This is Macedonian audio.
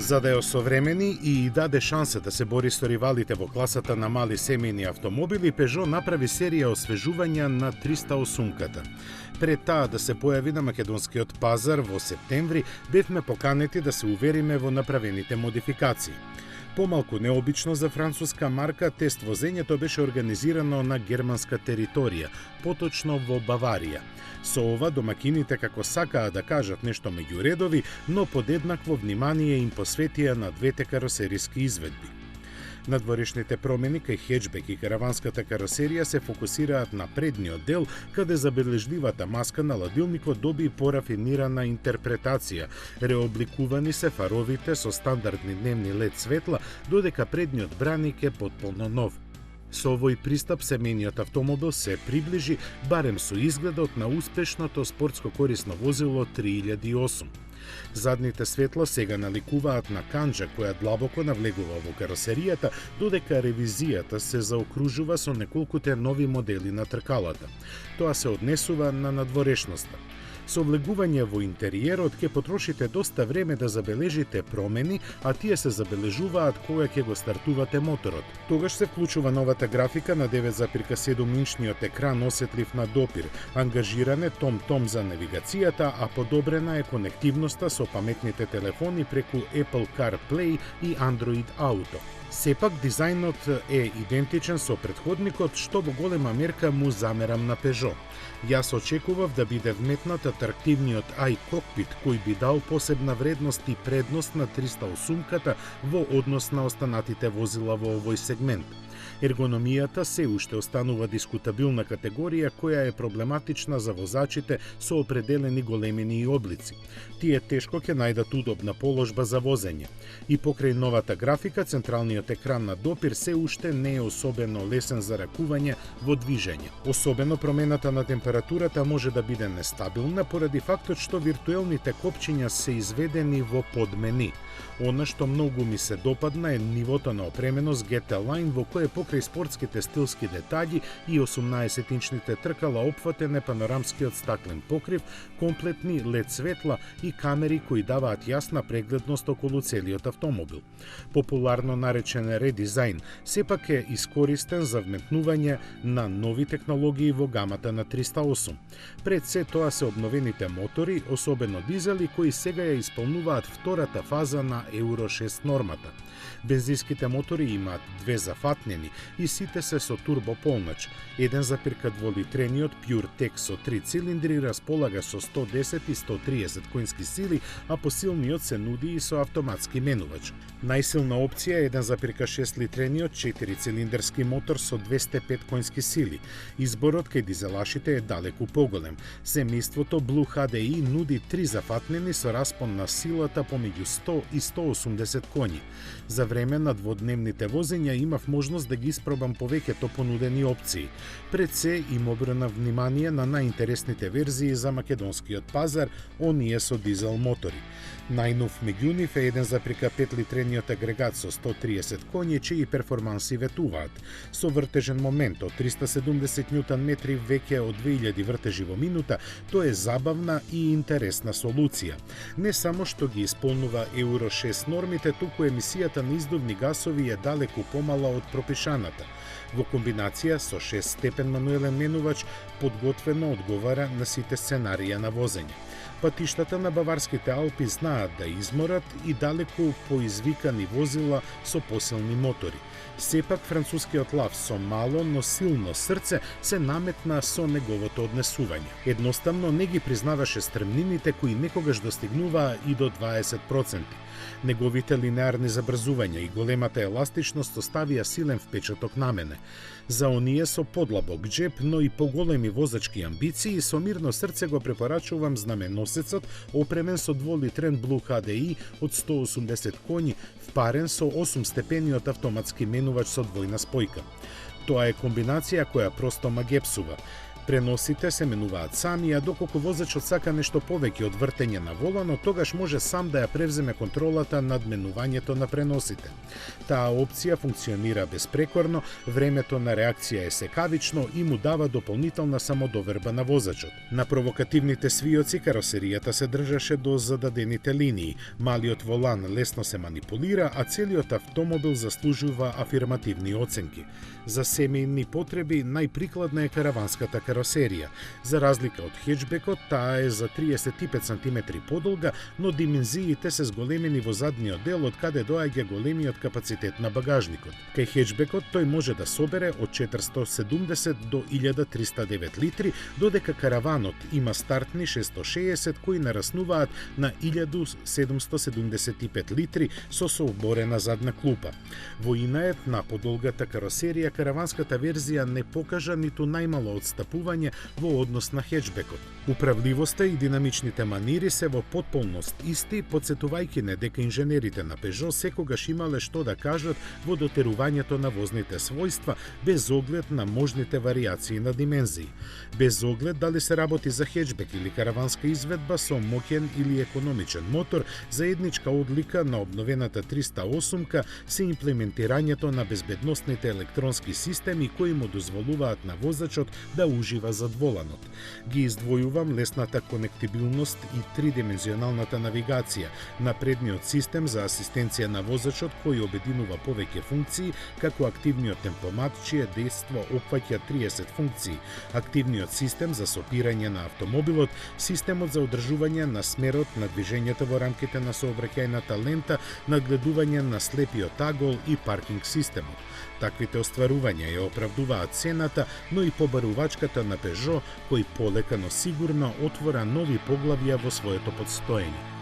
За да ја осовремени и даде шанса да се бори со ривалите во класата на мали семејни автомобили, Peugeot направи серија освежувања на 308-ката. Пред таа да се појави на македонскиот пазар во септември, бевме поканети да се увериме во направените модификации. Помалку необично за француска марка, тест возењето беше организирано на германска територија, поточно во Баварија. Со ова домакините како сакаа да кажат нешто меѓу редови, но подеднакво внимание им посветија на двете каросериски изведби. Надворешните промени кај хеджбек и караванската каросерија се фокусираат на предниот дел, каде забележливата маска на ладилникот доби порафинирана интерпретација. Реобликувани се фаровите со стандардни дневни LED светла, додека предниот браник е потполно нов. Со овој пристап семејниот автомобил се приближи барем со изгледот на успешното спортско корисно возило 3008. Задните светла сега наликуваат на канџа која длабоко навлегува во каросеријата, додека ревизијата се заокружува со неколкуте нови модели на тркалата. Тоа се однесува на надворешноста. Со влегување во интериерот ќе потрошите доста време да забележите промени, а тие се забележуваат кога ќе го стартувате моторот. Тогаш се вклучува новата графика на 9,7-инчниот екран осетлив на допир, ангажиране том-том за навигацијата, а подобрена е конективноста со паметните телефони преку Apple CarPlay и Android Auto. Сепак, дизајнот е идентичен со претходникот, што во голема мерка му замерам на Peugeot. Јас очекував да биде вметнат атрактивниот iCockpit, кој би дал посебна вредност и предност на 308-ката во однос на останатите возила во овој сегмент. Ергономијата се уште останува дискутабилна категорија која е проблематична за возачите со определени големини и облици. Тие тешко ќе најдат удобна положба за возење. И покрај новата графика, централниот екран на допир се уште не е особено лесен за ракување во движење. Особено промената на температурата може да биде нестабилна поради фактот што виртуелните копчиња се изведени во подмени. Она што многу ми се допадна е нивото на опременост GT Line, во кое покрај спортските стилски детаљи и 18-инчните тркала опфатен е панорамскиот стаклен покрив, комплетни LED светла и камери кои даваат јасна прегледност околу целиот автомобил. Популарно наречен редизајн сепак е искористен за вметнување на нови технологии во гамата на 308. Пред се тоа се обновените мотори, особено дизели, кои сега ја исполнуваат втората фаза на Euro 6 нормата. Бензинските мотори имаат две зафатнени и сите се со турбополнач. 1,2 литрениот PureTech со 3 цилиндри располага со 110 и 130 конски сили, а посилниот се нуди и со автоматски менувач. Најсилна опција е 1,6 литрениот 4 цилиндерски мотор со 205 конски сили. Изборот кај дизелашите е далеку поголем. Семејството Blue HDI нуди 3 зафатнени со распон на силата помеѓу 100 и 180 коњи. За време на дводневните возења имав можност да ги испробам повеќето понудени опции. Пред се им обрна внимание на најинтересните верзии за македонскиот пазар, оние со дизел мотори. Најнов меѓу нив е 1,5 литрениот агрегат со 130 коњи, чии перформанси ветуваат. Со вртежен момент од 370 Нм веќе од 2000 вртежи во минута, тоа е забавна и интересна солуција. Не само што ги исполнува Euro 6 нормите, туку емисијата на издувни гасови е далеку помала од пропишаната. Во комбинација со 6-степен мануелен менувач, подготвено одговара на сите сценарија на возење. Патиштата на Баварските Алпи знаат да изморат и далеку поизвикани возила со посилни мотори. Сепак францускиот лав со мало, но силно срце се наметна со неговото однесување. Едноставно не ги признаваше стрмнините кои некогаш достигнуваа и до 20%. Неговите линеарни забрзувања и големата еластичност оставија силен впечаток на мене. За оние со подлабок джеб, но и поголеми возачки амбиции, со мирно срце го препорачувам знаменосецот, опремен со 2-литрен Blue HDI од 180 коњи, впарен со 8-степениот автоматски менувач со двојна спојка. Тоа е комбинација која просто ма гепсува. Преносите се менуваат сами, а доколку возачот сака нешто повеќе од вртење на воланот, тогаш може сам да ја превземе контролата над менувањето на преносите. Таа опција функционира безпрекорно, времето на реакција е секавично и му дава дополнителна самодоверба на возачот. На провокативните свиоци каросеријата се држаше до зададените линии. Малиот волан лесно се манипулира, а целиот автомобил заслужува афирмативни оценки. За семејни потреби најприкладна е караванската каросерија. За разлика од хеджбекот, таа е за 35 см подолга, но димензиите се зголемени во задниот дел, од каде доаѓа големиот капацитет на багажникот. Кај хеджбекот тој може да собере од 470 до 1309 литри, додека караванот има стартни 660 кои нараснуваат на 1775 литри со сооборена задна клупа. Во инает на подолгата каросерија караванската верзија не покажа ниту најмало отстапување во однос на хеджбекот. Управливоста и динамичните манири се во потполност исти, потсетувајќи не дека инженерите на Peugeot секогаш имале што да кажат во дотерувањето на возните својства, без оглед на можните варијации на димензии. Без оглед дали се работи за хеджбек или караванска изведба со моќен или економичен мотор, заедничка одлика на обновената 308-ка се имплементирањето на безбедносните електронски системи кои му дозволуваат на возачот да ужива зад воланот. Ги издвојувам лесната конектибилност и тридимензионалната навигација, напредниот систем за асистенција на возачот кој обединува повеќе функции, како активниот темпомат чие дејство опфаќа 30 функции, активниот систем за сопирање на автомобилот, системот за одржување на смерот на движењето во рамките на сообраќајната лента, нагледување на слепиот агол и паркинг системот. Таквите остварувања ја оправдуваат цената, но и побарувачката на Peugeot, кој полека но сигурно отвора нови поглавја во своето подстоење.